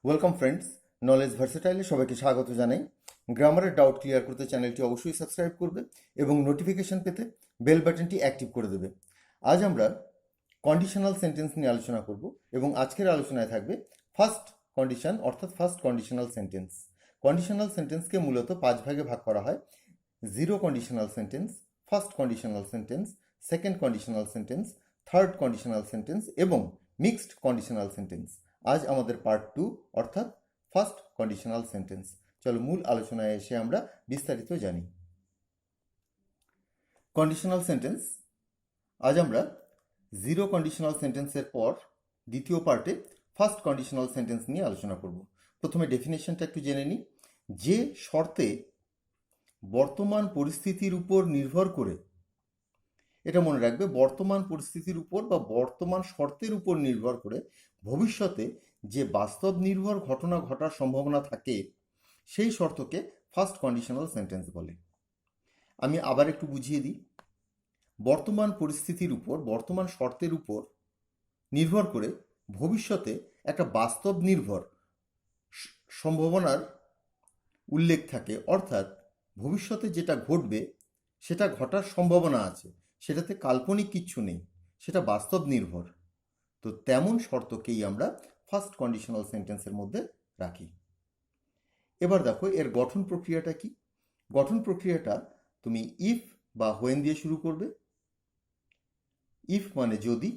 Welcome friends, knowledge ভার্সেটাইলে সবাইকে স্বাগত জানাই। গ্রামারের ডাউট ক্লিয়ার করতে চ্যানেলটি অবশ্যই সাবস্ক্রাইব করবে এবং নোটিফিকেশন পেতে বেল বাটনটি অ্যাক্টিভ করে দেবে। আজ আমরা কন্ডিশনাল সেন্টেন্স নিয়ে আলোচনা করব এবং আজকের আলোচনায় থাকবে ফার্স্ট কন্ডিশন অর্থাৎ ফার্স্ট কন্ডিশনাল সেন্টেন্স। কন্ডিশনাল সেন্টেন্সকে মূলত 5 ভাগে ভাগ করা হয়: zero conditional sentence, first conditional sentence, second conditional sentence, third conditional sentence এবং মিক্সড কন্ডিশনাল সেন্টেন্স। আজ আমাদের পার্ট 2 অর্থাৎ ফার্স্ট কন্ডিশনাল সেন্টেন্স। চলো মূল আলোচনায় এসে আমরা বিস্তারিত জানি। কন্ডিশনাল সেন্টেন্স, আজ আমরা জিরো কন্ডিশনাল সেন্টেন্সের পর দ্বিতীয় পার্টে ফার্স্ট কন্ডিশনাল সেন্টেন্স নিয়ে আলোচনা করব। প্রথমে ডেফিনেশনটা একটু জেনে নিই। যে শর্তে বর্তমান পরিস্থিতির উপর নির্ভর করে, এটা মনে রাখবে, বর্তমান পরিস্থিতির উপর বা বর্তমান শর্তের উপর নির্ভর করে ভবিষ্যতে যে বাস্তব নির্ভর ঘটনা ঘটার সম্ভাবনা থাকে সেই শর্তকে ফার্স্ট কন্ডিশনাল সেন্টেন্স বলে। আমি আবার একটু বুঝিয়ে দিই। বর্তমান পরিস্থিতির উপর, বর্তমান শর্তের উপর নির্ভর করে ভবিষ্যতে একটা বাস্তব নির্ভর সম্ভাবনার উল্লেখ থাকে, অর্থাৎ ভবিষ্যতে যেটা ঘটবে সেটা ঘটার সম্ভাবনা আছে, সেটাতে কাল্পনিক কিচ্ছু নেই, সেটা বাস্তব নির্ভর। তো তেমন শর্তকেই আমরা ফার্স্ট কন্ডিশনাল সেন্টেন্সের মধ্যে রাখি। এবার দেখো এর গঠন প্রক্রিয়াটা কি। গঠন প্রক্রিয়াটা তুমি ইফ বা হোয়েন দিয়ে শুরু করবে। ইফ মানে যদি,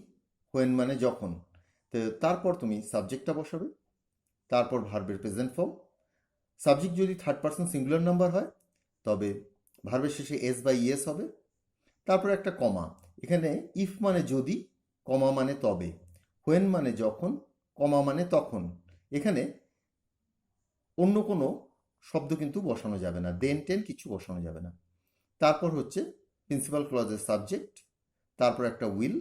হোয়েন মানে যখন। তো তারপর তুমি সাবজেক্টটা বসাবে, তারপর ভার্বের প্রেজেন্ট ফর্ম। সাবজেক্ট যদি থার্ড পারসন সিঙ্গুলার নাম্বার হয় তবে ভার্বের শেষে এস বা ইএস হবে। তারপর একটা কমা। এখানে ইফ মানে যদি, কমা মানে তবে, হোয়েন মানে যখন, কমা মানে তখন। এখানে অন্য কোনো শব্দ কিন্তু বসানো যাবে না, দেন টেন কিছু বসানো যাবে না। তারপর হচ্ছে প্রিন্সিপাল ক্লজের সাবজেক্ট, তারপর একটা উইল,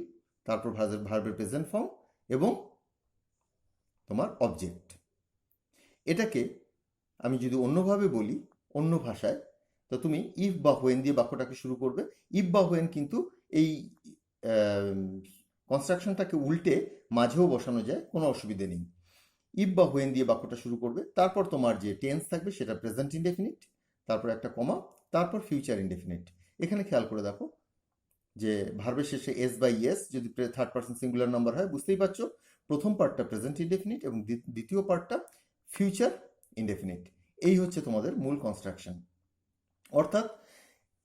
তারপর ভার্বের প্রেজেন্ট ফর্ম এবং তোমার অবজেক্ট। এটাকে আমি যদি অন্যভাবে বলি, অন্য ভাষায়, তো তুমি ইফ বা হোয়েন দিয়ে বাক্যটাকে শুরু করবে। ইফ বা হোয়েন কিন্তু এই কনস্ট্রাকশনটাকে উল্টে মাঝেও বসানো যায়, কোনো অসুবিধে নেই। ইফ বা হোয়েন দিয়ে বাক্যটা শুরু করবে, তারপর তোমার যে টেন্স থাকবে সেটা প্রেজেন্ট ইনডেফিনিট, তারপর একটা কমা, তারপর ফিউচার ইনডেফিনিট। এখানে খেয়াল করে দেখো যে ভার্বের শেষে এস বা ইএস যদি থার্ড পারসন সিঙ্গুলার নাম্বার হয়, বুঝতেই পারছো প্রথম পার্টটা প্রেজেন্ট ইনডেফিনিট এবং দ্বিতীয় পার্টটা ফিউচার ইনডেফিনিট। এই হচ্ছে তোমাদের মূল কনস্ট্রাকশন। অর্থাৎ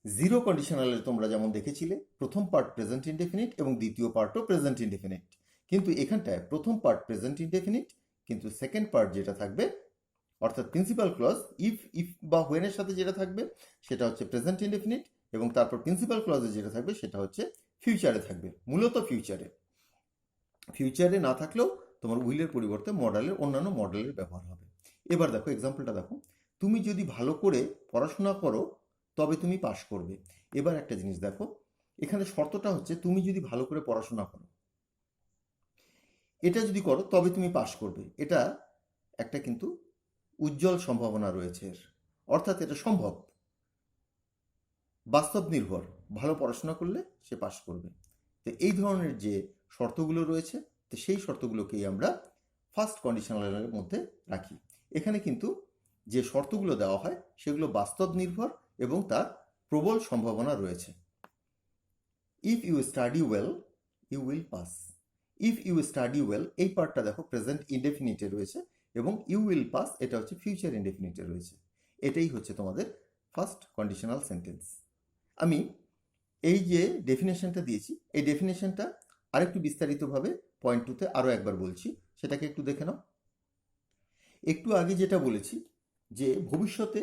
জিরো কন্ডিশনালে তোমরা যেমন দেখেছিলে প্রথম পার্ট প্রেজেন্ট ইনডেফিনিট এবং দ্বিতীয় পার্টও প্রেজেন্ট ইনডেফিনিট, কিন্তু এখানটায় প্রথম পার্ট প্রেজেন্ট ইনডেফিনিট, কিন্তু সেকেন্ড পার্ট যেটা থাকবে অর্থাৎ প্রিন্সিপাল ক্লজ ইফ বা হোয়েনের সাথে যেটা থাকবে সেটা হচ্ছে প্রেজেন্ট ইনডেফিনিট এবং তারপর প্রিন্সিপাল ক্লজে যেটা থাকবে সেটা হচ্ছে ফিউচারে থাকবে, মূলত ফিউচারে। ফিউচারে না থাকলেও তোমার উইলের পরিবর্তে মডেলের, অন্যান্য মডেলের ব্যবহার হবে। এবার দেখো এক্সাম্পলটা দেখো। তুমি যদি ভালো করে পড়াশোনা করো তবে তুমি পাশ করবে। এবার একটা জিনিস দেখো, এখানে শর্তটা হচ্ছে তুমি যদি ভালো করে পড়াশোনা করো, এটা যদি করো তবে তুমি পাশ করবে। এটা একটা কিন্তু উজ্জ্বল সম্ভাবনা রয়েছে এর, অর্থাৎ এটা সম্ভব, বাস্তব নির্ভর। ভালো পড়াশোনা করলে সে পাশ করবে। তো এই ধরনের যে শর্তগুলো রয়েছে, তো সেই শর্তগুলোকেই আমরা ফার্স্ট কন্ডিশনালের মধ্যে রাখি। এখানে কিন্তু যে শর্তগুলো দেওয়া হয় সেগুলো বাস্তব নির্ভর এবং তার প্রবল সম্ভাবনা রয়েছে। If you study well you will pass. If you study well, এই পার্টটা দেখো প্রেজেন্ট ইনডেফিনিটে রয়েছে এবং ইউ উইল পাস এটা হচ্ছে ফিউচার ইনডেফিনিটে রয়েছে। এটাই হচ্ছে তোমাদের ফার্স্ট কন্ডিশনাল সেন্টেন্স। আমি এই যে ডেফিনেশনটা দিয়েছি, এই ডেফিনেশনটা আরেকটু বিস্তারিতভাবে পয়েন্ট টুতে আরও একবার বলছি, সেটাকে একটু দেখে নাও। একটু আগে যেটা বলেছি যে ভবিষ্যতে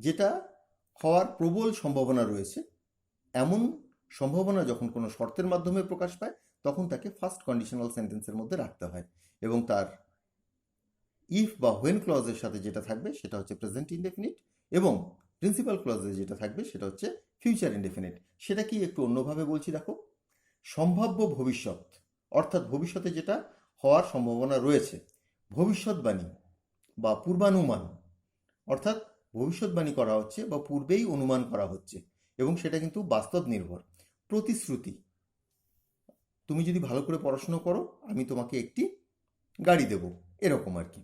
যেটা হওয়ার প্রবল সম্ভাবনা রয়েছে, এমন সম্ভাবনা যখন কোনো শর্তের মাধ্যমে প্রকাশ পায় তখন তাকে ফার্স্ট কন্ডিশনাল সেন্টেন্সের মধ্যে রাখতে হয় এবং তার ইফ বা হোয়েন ক্লজের সাথে যেটা থাকবে সেটা হচ্ছে প্রেজেন্ট ইনডেফিনিট এবং প্রিন্সিপাল ক্লজে যেটা থাকবে সেটা হচ্ছে ফিউচার ইনডেফিনিট। সেটা কি একটু অন্যভাবে বলছি দেখো। সম্ভাব্য ভবিষ্যৎ, অর্থাৎ ভবিষ্যতে যেটা হওয়ার সম্ভাবনা রয়েছে, ভবিষ্যৎবাণী বা পূর্বানুমান, অর্থাৎ ভবিষ্যৎবাণী করা হচ্ছে বা পূর্বেই অনুমান করা হচ্ছে এবং সেটা কিন্তু বাস্তব নির্ভর। প্রতিশ্রুতি, তুমি যদি ভালো করে পড়াশুনো করো আমি তোমাকে একটি গাড়ি দেব, এরকম আর কি।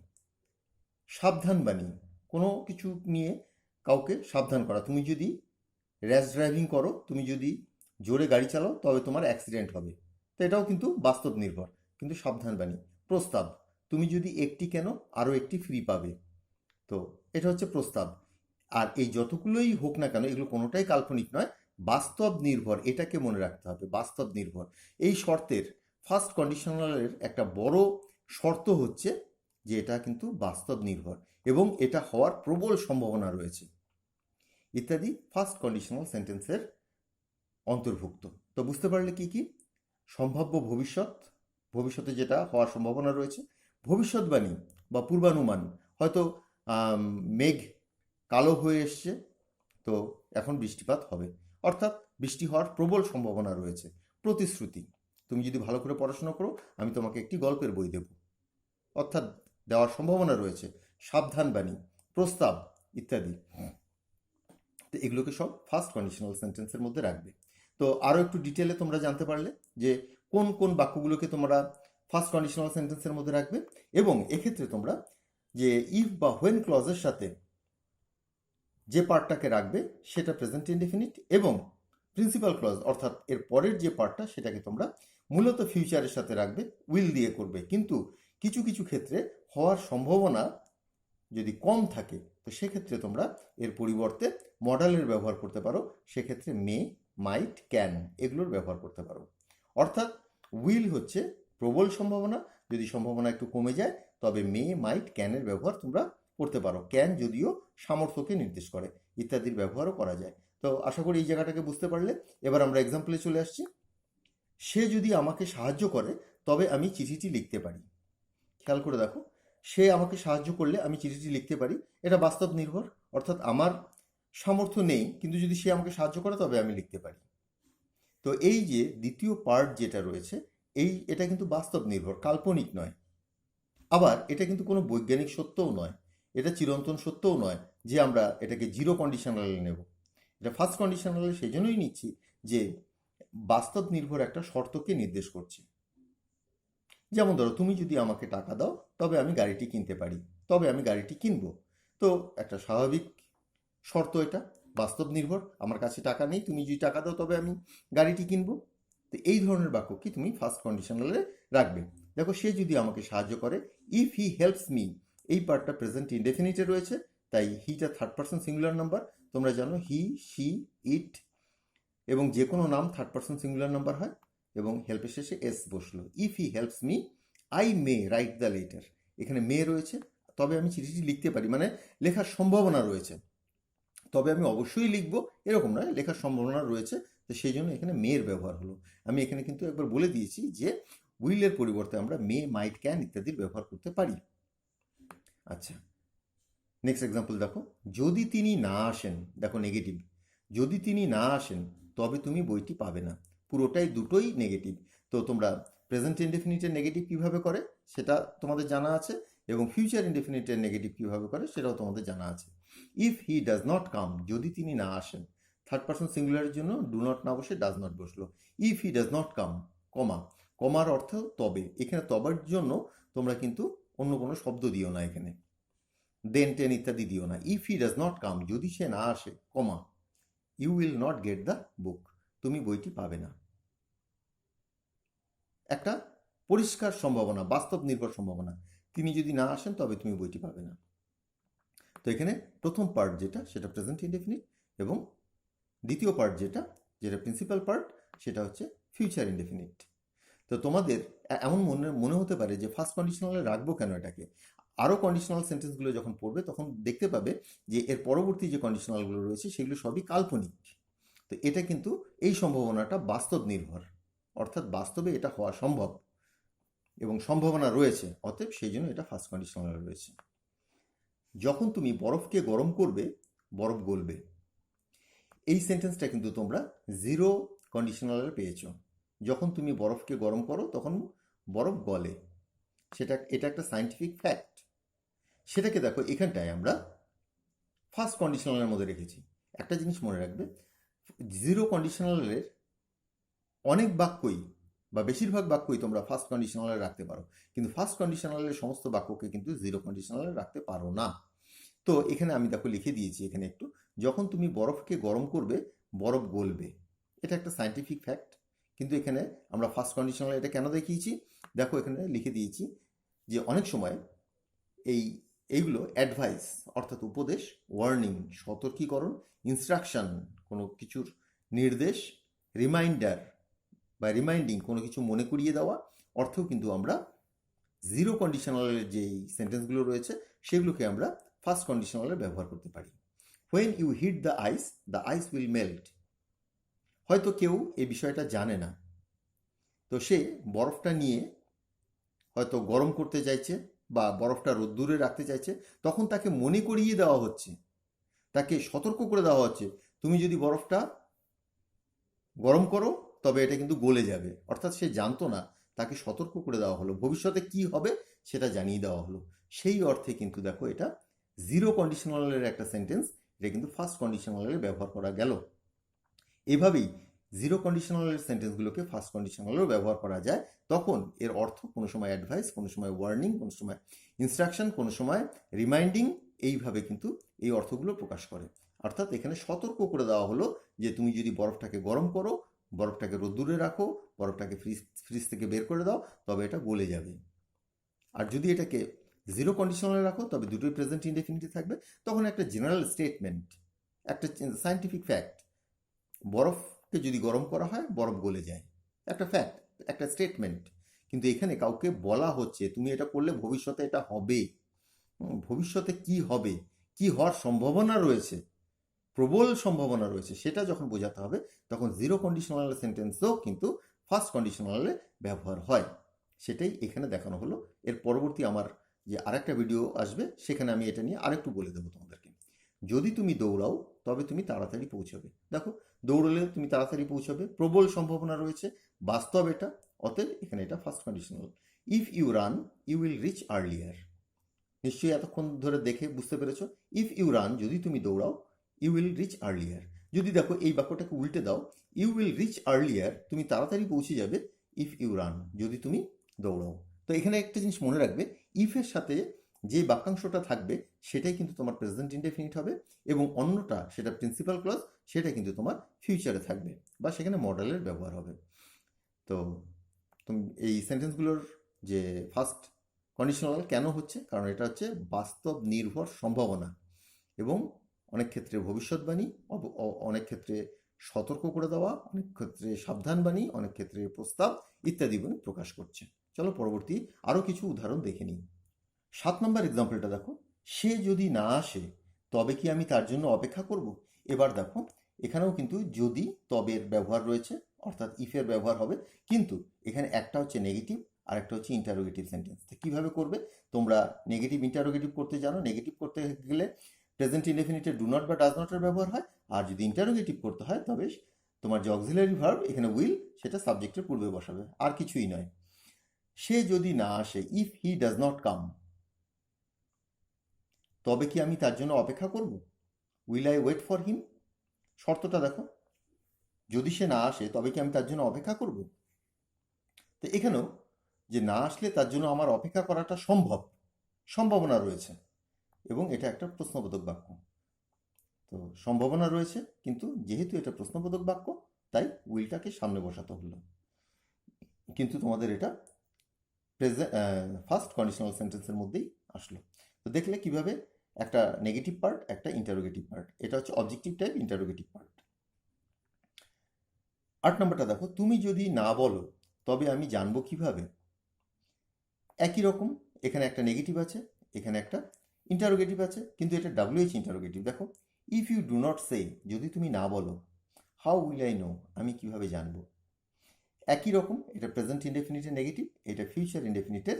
সাবধান বাণী, কোনো কিছু নিয়ে কাউকে সাবধান করা। তুমি যদি র্যাশ ড্রাইভিং করো, তুমি যদি জোরে গাড়ি চালাও, তবে তোমার অ্যাক্সিডেন্ট হবে। তো এটাও কিন্তু বাস্তব নির্ভর, কিন্তু সাবধান বাণী। প্রস্তাব, তুমি যদি একটি কেন আরও একটি ফ্রি পাবে। তো এটা হচ্ছে প্রস্তাব। আর এই যতগুলোই হোক না কেন, এগুলো কোনোটাই কাল্পনিক নয়, বাস্তব নির্ভর। এটাকে মনে রাখতে হবে, বাস্তব নির্ভর। এই শর্তের ফার্স্ট কন্ডিশনালের একটা বড় শর্ত হচ্ছে যে এটা কিন্তু বাস্তব নির্ভর এবং এটা হওয়ার প্রবল সম্ভাবনা রয়েছে ইত্যাদি ফার্স্ট কন্ডিশনাল সেন্টেন্সের অন্তর্ভুক্ত। তো বুঝতে পারলে কি কি? সম্ভাব্য ভবিষ্যৎ, ভবিষ্যতে যেটা হওয়ার সম্ভাবনা রয়েছে। ভবিষ্যৎবাণী বা পূর্বানুমান, হয়তো মেঘ কালো হয়ে এসছে, তো এখন বৃষ্টিপাত হবে, অর্থাৎ বৃষ্টি হওয়ার প্রবল সম্ভাবনা রয়েছে। প্রতিশ্রুতি, তুমি যদি ভালো করে পড়াশোনা করো আমি তোমাকে একটি গল্পের বই দেব, অর্থাৎ দেওয়ার সম্ভাবনা রয়েছে। সাবধান বাণী, প্রস্তাব ইত্যাদি। তো এগুলোকে সব ফার্স্ট কন্ডিশনাল সেন্টেন্সের মধ্যে রাখবে। তো আরও একটু ডিটেলে তোমরা জানতে পারলে যে কোন কোন বাক্যগুলোকে তোমরা ফার্স্ট কন্ডিশনাল সেন্টেন্সের মধ্যে রাখবে, এবং এক্ষেত্রে তোমরা যে ইফ বা হোয়েন ক্লজের সাথে যে পার্টটাকে রাখবে সেটা প্রেজেন্ট ইনডেফিনিট, এবং প্রিন্সিপাল ক্লজ অর্থাৎ এর পরের যে পার্টটা সেটাকে তোমরা মূলত ফিউচারের সাথে রাখবে, উইল দিয়ে করবে। কিন্তু কিছু কিছু ক্ষেত্রে হওয়ার সম্ভাবনা যদি কম থাকে, তো সেক্ষেত্রে তোমরা এর পরিবর্তে মডেলের ব্যবহার করতে পারো। সেক্ষেত্রে মে, মাইট, ক্যান এগুলোর ব্যবহার করতে পারো। অর্থাৎ উইল হচ্ছে প্রবল সম্ভাবনা, যদি সম্ভাবনা একটু কমে যায় তবে মে, মাইট, ক্যানের ব্যবহার তোমরা করতে পারো। ক্যান যদিও সামর্থ্যকে নির্দেশ করে, ইত্যাদির ব্যবহারও করা যায়। তো আশা করি এই জায়গাটাকে বুঝতে পারলে। এবার আমরা এক্সাম্পলে চলে আসছি। সে যদি আমাকে সাহায্য করে তবে আমি চিঠিটি লিখতে পারি। খেয়াল করে দেখো, সে আমাকে সাহায্য করলে আমি চিঠিটি লিখতে পারি, এটা বাস্তব নির্ভর। অর্থাৎ আমার সামর্থ্য নেই, কিন্তু যদি সে আমাকে সাহায্য করে তবে আমি লিখতে পারি। তো এই যে দ্বিতীয় পার্ট যেটা রয়েছে, এটা কিন্তু বাস্তব নির্ভর, কাল্পনিক নয়। আবার এটা কিন্তু কোনো বৈজ্ঞানিক সত্যও নয়, এটা চিরন্তন সত্যও নয় যে আমরা এটাকে জিরো কন্ডিশনালে নেব। এটা ফার্স্ট কন্ডিশনালে সেই জন্যই নিচ্ছি যে বাস্তব নির্ভর একটা শর্তকে নির্দেশ করছে। যেমন ধরো, তুমি যদি আমাকে টাকা দাও তবে আমি গাড়িটি কিনতে পারি, তবে আমি গাড়িটি কিনবো। তো একটা স্বাভাবিক শর্ত, এটা বাস্তব নির্ভর। আমার কাছে টাকা নেই, তুমি যদি টাকা দাও তবে আমি গাড়িটি কিনবো। তো এই ধরনের বাক্য কি তুমি ফার্স্ট কন্ডিশনালে রাখবে। দেখো, সে যদি আমাকে সাহায্য করে, ইফ হি হেল্পস মি, এই পার্টটা প্রেজেন্ট ইনডেফিনিটে রয়েছে, তাই হিটা থার্ড পার্সন সিঙ্গুলার নাম্বার। তোমরা জানো হি, শি, ইট এবং যে কোনো নাম থার্ড পার্সন সিঙ্গুলার নাম্বার হয়, এবং হেল্পের শেষে এস বসলো। If he helps me I may write the letter, এখানে মে রয়েছে, তবে আমি চিঠিটি লিখতে পারি, মানে লেখার সম্ভাবনা রয়েছে, তবে আমি অবশ্যই লিখব এরকম নয়, লেখার সম্ভাবনা রয়েছে। তো সেই জন্য এখানে মেয়ের ব্যবহার হলো। আমি এখানে কিন্তু একবার বলে দিয়েছি যে উইলের পরিবর্তে আমরা মে, মাইট, ক্যান ইত্যাদির ব্যবহার করতে পারি। আচ্ছা, নেক্সট এক্সাম্পল দেখো। যদি তিনি না আসেন, দেখো নেগেটিভ, যদি তিনি না আসেন তবে তুমি বইটি পাবে না। পুরোটাই দুটোই নেগেটিভ। তো তোমরা প্রেজেন্ট ইনডেফিনিটের নেগেটিভ কীভাবে করে সেটা তোমাদের জানা আছে, এবং ফিউচার ইনডেফিনিটের নেগেটিভ কীভাবে করে সেটাও তোমাদের জানা আছে। If he does not come, যদি তিনি না আসেন, থার্ড পার্সন সিঙ্গুলারের জন্য ডু নট না বসে ডাজ নট বসলো। If he does not come, comma, কমার অর্থ তবে। এখানে তবের জন্য তোমরা কিন্তু অন্য কোনো শব্দ দিও না, এখানে দেন, টেন ইত্যাদি দিও না। If he does not come, যদি সে না আসে, comma, you will not get the book, তুমি বইটি পাবে না। একটা পরিষ্কার সম্ভাবনা, বাস্তব নির্ভর সম্ভাবনা, তিনি যদি না আসেন তবে তুমি বইটি পাবে না। তো এখানে প্রথম পার্ট যেটা, সেটা প্রেজেন্ট ইনডেফিনিট, এবং দ্বিতীয় পার্ট যেটা, প্রিন্সিপাল পার্ট, সেটা হচ্ছে ফিউচার ইনডেফিনিট। তো তোমাদের এমন মনে হতে পারে যে ফার্স্ট কন্ডিশনালে রাখবো কেন এটাকে। আরও কন্ডিশনাল সেন্টেন্সগুলো যখন পড়বে তখন দেখতে পাবে যে এর পরবর্তী যে কন্ডিশনালগুলো রয়েছে সেগুলো সবই কাল্পনিক। তো এটা কিন্তু এই সম্ভাবনাটা বাস্তব নির্ভর, অর্থাৎ বাস্তবে এটা হওয়া সম্ভব এবং সম্ভাবনা রয়েছে, অতএব সেই জন্য এটা ফার্স্ট কন্ডিশনালে রয়েছে। যখন তুমি বরফকে গরম করবে বরফ গলবে, এই সেন্টেন্সটা কিন্তু তোমরা জিরো কন্ডিশনালে পেয়েছ। যখন তুমি বরফকে গরম করো তখন বরফ গলে, এটা একটা সায়েন্টিফিক ফ্যাক্ট। সেটাকে দেখো এখানটায় আমরা ফার্স্ট কন্ডিশনালের মধ্যে রেখেছি। একটা জিনিস মনে রাখবে, জিরো কন্ডিশনালের অনেক বাক্যই বা বেশিরভাগ বাক্যই তোমরা ফার্স্ট কন্ডিশনালে রাখতে পারো, কিন্তু ফার্স্ট কন্ডিশনালের সমস্ত বাক্যকে কিন্তু জিরো কন্ডিশনালে রাখতে পারো না। তো এখানে আমি দেখো লিখে দিয়েছি এখানে একটু, যখন তুমি বরফকে গরম করবে বরফ গলবে, এটা একটা সায়েন্টিফিক ফ্যাক্ট। কিন্তু এখানে আমরা ফার্স্ট কন্ডিশনালে এটা কেন দেখিয়েছি দেখো, এখানে লিখে দিয়েছি যে অনেক সময় এইগুলো অ্যাডভাইস অর্থাৎ উপদেশ, ওয়ার্নিং সতর্কীকরণ, ইনস্ট্রাকশন কোনো কিছুর নির্দেশ, রিমাইন্ডার বা রিমাইন্ডিং কোনো কিছু মনে করিয়ে দেওয়া অর্থেও কিন্তু আমরা জিরো কন্ডিশনালের যেই সেন্টেন্সগুলো রয়েছে সেগুলোকে আমরা ফার্স্ট কন্ডিশনালে ব্যবহার করতে পারি। When you heat the ice will melt. হয়তো কেউ এই বিষয়টা জানে না, তো সে বরফটা নিয়ে হয়তো গরম করতে চাইছে বা বরফটা রোদ্দুরে রাখতে চাইছে, তখন তাকে মনে করিয়ে দেওয়া হচ্ছে, তাকে সতর্ক করে দেওয়া হচ্ছে, তুমি যদি বরফটা গরম করো তবে এটা কিন্তু গলে যাবে। অর্থাৎ সে জানতো না, তাকে সতর্ক করে দেওয়া হলো, ভবিষ্যতে কি হবে সেটা জানিয়ে দেওয়া হলো। সেই অর্থে কিন্তু দেখো এটা জিরো কন্ডিশনালের একটা সেন্টেন্স, এটা কিন্তু ফার্স্ট কন্ডিশনালে ব্যবহার করা গেল। এভাবেই জিরো কন্ডিশনালের সেন্টেন্সগুলোকে ফার্স্ট কন্ডিশনালেও ব্যবহার করা যায়। তখন এর অর্থ কোনো সময় অ্যাডভাইস, কোনো সময় ওয়ার্নিং, কোনো সময় ইনস্ট্রাকশন, কোনো সময় রিমাইন্ডিং, এইভাবে কিন্তু এই অর্থগুলো প্রকাশ করে। অর্থাৎ এখানে সতর্ক করে দেওয়া হলো যে তুমি যদি বরফটাকে গরম করো, বরফটাকে রোদ্দুরে রাখো, বরফটাকে ফ্রিজ থেকে বের করে দাও, তবে এটা গলে যাবে। আর যদি এটাকে জিরো কন্ডিশনালে রাখো তবে দুটোই প্রেজেন্ট ইনডেফিনিটিভ থাকবে। তখন একটা জেনারেল স্টেটমেন্ট, একটা সায়েন্টিফিক ফ্যাক্ট, বরফকে যদি গরম করা হয় বরফ গলে যায়, একটা ফ্যাক্ট, একটা স্টেটমেন্ট। কিন্তু এখানে কাউকে বলা হচ্ছে তুমি এটা করলে ভবিষ্যতে এটা হবে। ভবিষ্যতে কি হবে, কি হওয়ার সম্ভাবনা রয়েছে, প্রবল সম্ভাবনা রয়েছে, সেটা যখন বোঝাতে হবে তখন জিরো কন্ডিশনাল সেন্টেন্সও কিন্তু ফার্স্ট কন্ডিশনালে ব্যবহার হয়। সেটাই এখানে দেখানো হলো। এর পরবর্তী আমার যে আরেকটা ভিডিও আসবে সেখানে আমি এটা নিয়ে আরেকটু বলে দেবো তোমাদেরকে। যদি তুমি দৌড়াও তবে তুমি তাড়াতাড়ি পৌঁছাবে। দেখো, দৌড়লে তুমি তাড়াতাড়ি পৌঁছাবে, প্রবল সম্ভাবনা রয়েছে, বাস্তব এটা, অতএব এখানে এটা first conditional. If you run you will reach earlier. নিশ্চয়ই এতক্ষণ ধরে দেখে বুঝতে পেরেছো, ইফ ইউ রান যদি তুমি দৌড়াও, ইউ উইল রিচ আর্লিয়ার। যদি দেখো এই বাক্যটাকে উল্টে দাও, ইউ উইল রিচ আর্লিয়ার, তুমি তাড়াতাড়ি পৌঁছে যাবে, ইফ ইউ রান যদি তুমি দৌড়াও। তো এখানে একটা জিনিস মনে রাখবে, ইফের সাথে যে বাক্যাংশটা থাকবে সেটাই কিন্তু তোমার প্রেজেন্ট ইনডেফিনিট হবে, এবং অন্যটা সেটা প্রিন্সিপাল ক্লজ, সেটা কিন্তু তোমার ফিউচারে থাকবে বা সেখানে মডেলের ব্যবহার হবে। তো তুমি এই সেন্টেন্সগুলোর যে ফার্স্ট কন্ডিশনাল কেন হচ্ছে, কারণ এটা হচ্ছে বাস্তব নির্ভর সম্ভাবনা, এবং অনেক ক্ষেত্রে ভবিষ্যৎবাণী, অনেক ক্ষেত্রে সতর্ক করে দেওয়া, অনেক ক্ষেত্রে সাবধানবাণী, অনেক ক্ষেত্রে প্রস্তাব ইত্যাদি প্রকাশ করছে। চলো পরবর্তী আরও কিছু উদাহরণ দেখে নিই। 7 নম্বর এক্সাম্পলটা দেখো, সে যদি না আসে তবে কি আমি তার জন্য অপেক্ষা করব। এবার দেখো এখানেও কিন্তু যদি তবের ব্যবহার রয়েছে, অর্থাৎ ইফের ব্যবহার হবে, কিন্তু এখানে একটা হচ্ছে নেগেটিভ আর একটা হচ্ছে ইন্টারোগেটিভ সেন্টেন্স। তো কীভাবে করবে, তোমরা নেগেটিভ ইন্টারোগেটিভ করতে জানো। নেগেটিভ করতে গেলে প্রেজেন্ট ইনডেফিনিটে ডু নট বা ডাজ নটের ব্যবহার হয়, আর যদি ইন্টারোগেটিভ করতে হয় তবে তোমার যে অক্সিলারি ভার্ব এখানে উইল, সেটা সাবজেক্টের পূর্বে বসাবে, আর কিছুই নয়। সে যদি না আসে, if he does not come, তবে কি আমি তার জন্য অপেক্ষা করব, will I wait for him. শর্তটা দেখো, যদি সে না আসে তবে কি আমি তার জন্য অপেক্ষা করব। তো এখানেও যে না আসলে তার জন্য আমার অপেক্ষা করাটা সম্ভব, সম্ভাবনা রয়েছে, এবং এটা একটা প্রশ্নবোধক বাক্য। তো সম্ভাবনা রয়েছে, কিন্তু যেহেতু এটা প্রশ্নবোধক বাক্য তাই উইলটাকে সামনে বসাতে হলো, কিন্তু তোমাদের এটা ফার্স্ট কন্ডিশনাল সেন্টেন্সের মধ্যেই আসলো। তো দেখলে কিভাবে একটা নেগেটিভ পার্ট, একটা ইন্টারোগেটিভ পার্ট, এটা হচ্ছে অবজেক্টিভ টাইপ ইন্টারোগেটিভ পার্ট। 8 নম্বরটা দেখো, তুমি যদি না বলো তবে আমি জানবো কিভাবে। একই রকম, এখানে একটা নেগেটিভ আছে, এখানে একটা ইন্টারোগেটিভ আছে, কিন্তু এটা WH ইন্টারোগেটিভ। দেখো, ইফ ইউ ডু নট সে, যদি তুমি না বলো, হাউ উইল আই নো, আমি কিভাবে জানবো। একই রকম, এটা প্রেজেন্ট ইনডেফিনিটের নেগেটিভ, এটা ফিউচার ইনডেফিনিটের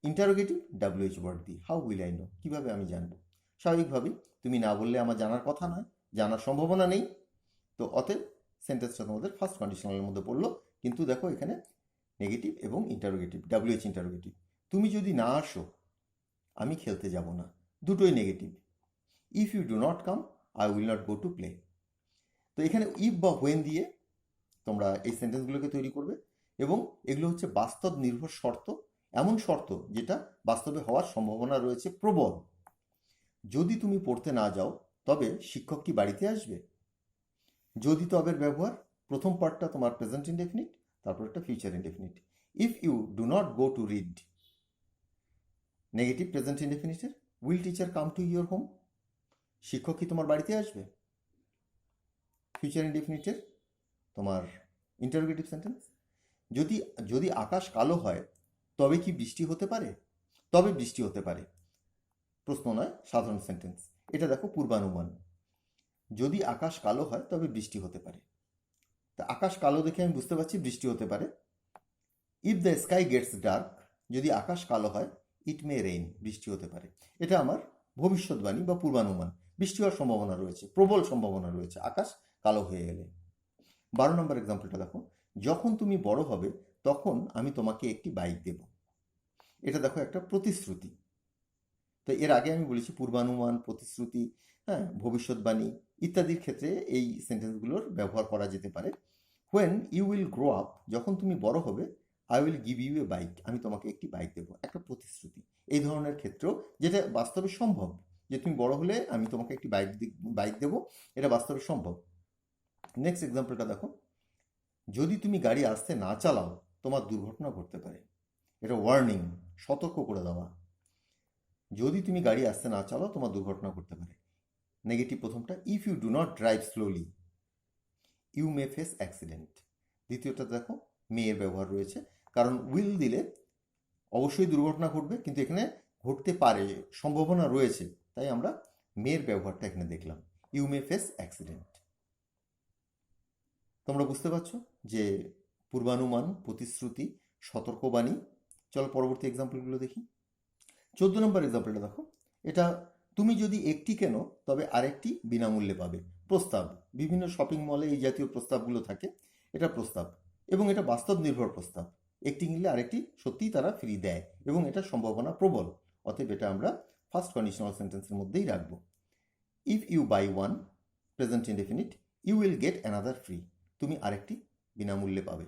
ইন্টারোগেটিভ WH ওয়ার্ড দিয়ে, হাউ উইল আই নো, কিভাবে আমি জানবো। স্বাভাবিকভাবেই তুমি না বললে আমার জানার কথা নয়, জানার সম্ভাবনা নেই, তো অতএব সেন্টেন্সটা তোমাদের ফার্স্ট কন্ডিশনালের মধ্যে পড়লো। কিন্তু দেখো এখানে নেগেটিভ এবং ইন্টারোগেটিভ, WH ইন্টারোগেটিভ। তুমি যদি না আসো আমি খেলতে যাব না, দুটোই negative. If you do not come I will not go to play. তো এখানে ইফ বা হোয়েন দিয়ে তোমরা এই সেন্টেন্সগুলোকে তৈরি করবে এবং এগুলো হচ্ছে বাস্তব নির্ভর শর্ত, এমন শর্ত যেটা বাস্তবে হওয়ার সম্ভাবনা রয়েছে প্রবল। যদি তুমি পড়তে না যাও তবে শিক্ষক কি বাড়িতে আসবে? যদি তবের ব্যবহার, প্রথম পার্টটা তোমার প্রেজেন্ট ইনডেফিনিট, তারপর একটা future indefinite. If you do not go to read, negative present ইনডেফিনিটের will teacher come to your home, শিক্ষক কি তোমার বাড়িতে আসবে? ফিউচার ইনডেফিনিটের তোমার ইন্টারোগেটিভ সেন্টেন্স, যদি যদি আকাশ কালো হয় তবে কি বৃষ্টি হতে পারে? তবে বৃষ্টি হতে পারে, প্রশ্ন নয়, সাধারণ সেন্টেন্স। এটা দেখো পূর্বানুমান, যদি আকাশ কালো হয় তবে বৃষ্টি হতে পারে। তা আকাশ কালো দেখে আমি বুঝতে পারছি বৃষ্টি হতে পারে। If the sky gets dark, যদি আকাশ কালো হয়, ইট মে রেইন, বৃষ্টি হতে পারে। এটা আমার ভবিষ্যৎবাণী বা পূর্বানুমান, বৃষ্টি হওয়ার সম্ভাবনা রয়েছে, প্রবল সম্ভাবনা রয়েছে আকাশ কালো হয়ে গেলে। 12 নম্বর এক্সাম্পলটা দেখো, যখন তুমি বড় হবে তখন আমি তোমাকে একটি বাইক দেব। এটা দেখো একটা প্রতিশ্রুতি। তো এর আগে আমি বলেছি পূর্বানুমান, প্রতিশ্রুতি, হ্যাঁ, ভবিষ্যৎবাণী ইত্যাদির ক্ষেত্রে এই সেন্টেন্সগুলোর ব্যবহার করা যেতে পারে। When you will grow up, যখন তুমি বড় হবে, I will give you a bike, আমি তোমাকে একটি বাইক দেবো, একটা প্রতিশ্রুতি। এই ধরনের ক্ষেত্রেও যেটা বাস্তবে সম্ভব, যে তুমি বড় হলে আমি তোমাকে একটি বাইক দেবো, এটা বাস্তবে সম্ভব। নেক্সট এক্সাম্পলটা দেখো, যদি তুমি গাড়ি আস্তে না চালাও তোমার দুর্ঘটনা ঘটতে পারে। এটা ওয়ার্নিং, সতর্ক করে দেওয়া। যদি তুমি গাড়ি আস্তে না চালাও তোমার দুর্ঘটনা ঘটতে পারে। নেগেটিভ প্রথমটা, if you do not drive slowly you may face accident. দ্বিতীয়টা দেখো মেয়ের ব্যবহার রয়েছে, কারণ উইল দিলে অবশ্যই দুর্ঘটনা ঘটবে, কিন্তু এখানে ঘটতে পারে, সম্ভাবনা রয়েছে, তাই আমরা মেয়ের ব্যবহারটা এখানে দেখলাম, ইউ মে ফেস অ্যাক্সিডেন্ট। তোমরা বুঝতে পারছো যে পূর্বানুমান, প্রতিশ্রুতি, সতর্কবাণী। চলো পরবর্তী এক্সাম্পলগুলো দেখি। 14 নম্বর এক্সাম্পলটা দেখো, এটা তুমি যদি একটি কেনো তবে আরেকটি বিনামূল্যে পাবে। প্রস্তাব, বিভিন্ন শপিং মলে এই জাতীয় প্রস্তাবগুলো থাকে, এটা প্রস্তাব এবং এটা বাস্তব নির্ভর প্রস্তাব। একটি কিনলে আরেকটি সত্যিই তারা ফ্রি দেয় এবং এটা সম্ভাবনা প্রবল, অতএব এটা আমরা ফার্স্ট কন্ডিশনাল সেন্টেন্সের মধ্যেই রাখবো। If you buy one, present indefinite, you will get another free, তুমি আরেকটি বিনামূল্যে পাবে।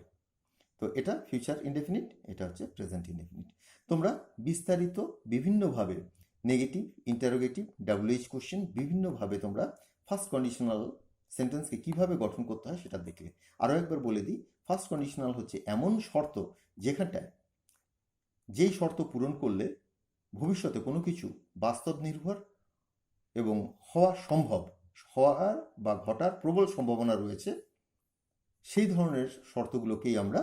তো এটা ফিউচার ইনডেফিনিট, এটা হচ্ছে প্রেজেন্ট ইনডেফিনিট। তোমরা বিস্তারিত বিভিন্নভাবে নেগেটিভ, ইন্টারোগেটিভ, WH কোশ্চেন বিভিন্নভাবে তোমরা ফার্স্ট কন্ডিশনাল সেন্টেন্সকে কিভাবে গঠন করতে হয় সেটা দেখলে। আরও একবার বলে দিই, ফার্স্ট কন্ডিশনাল হচ্ছে এমন শর্ত যেখানটায় যেই শর্ত পূরণ করলে ভবিষ্যতে কোনো কিছু বাস্তব নির্ভর এবং হওয়া সম্ভব, হওয়ার বা ঘটার প্রবল সম্ভাবনা রয়েছে, সেই ধরনের শর্তগুলোকেই আমরা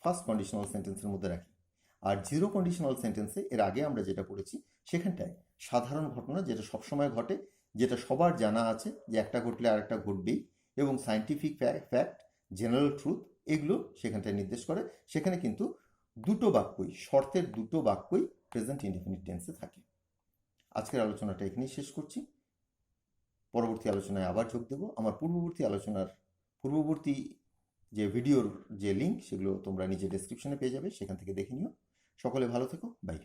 ফার্স্ট কন্ডিশনাল সেন্টেন্সের মধ্যে রাখি। আর জিরো কন্ডিশনাল সেন্টেন্সে এর আগে আমরা যেটা পড়েছি সেখানটায় সাধারণ ঘটনা, যেটা সবসময় ঘটে, যেটা সবার জানা আছে যে একটা ঘটলে আরেকটা ঘটবেই, এবং সায়েন্টিফিক ফ্যাক্ট, জেনারেল ট্রুথ, এগুলো সেখানটায় নির্দেশ করে। সেখানে কিন্তু দুটো বাক্যই, শর্তের দুটো বাক্যই প্রেজেন্ট ইনডেফিনিট টেন্সে থাকে। আজকের আলোচনাটা এখানেই শেষ করছি। পরবর্তী আলোচনায় আবার যোগ দেব। আমার পূর্ববর্তী যে ভিডিওর যে লিঙ্ক সেগুলো তোমরা নিজে ডেসক্রিপশনে পেয়ে যাবে, সেখান থেকে দেখে নিও। সকলে ভালো থেকো, বাই।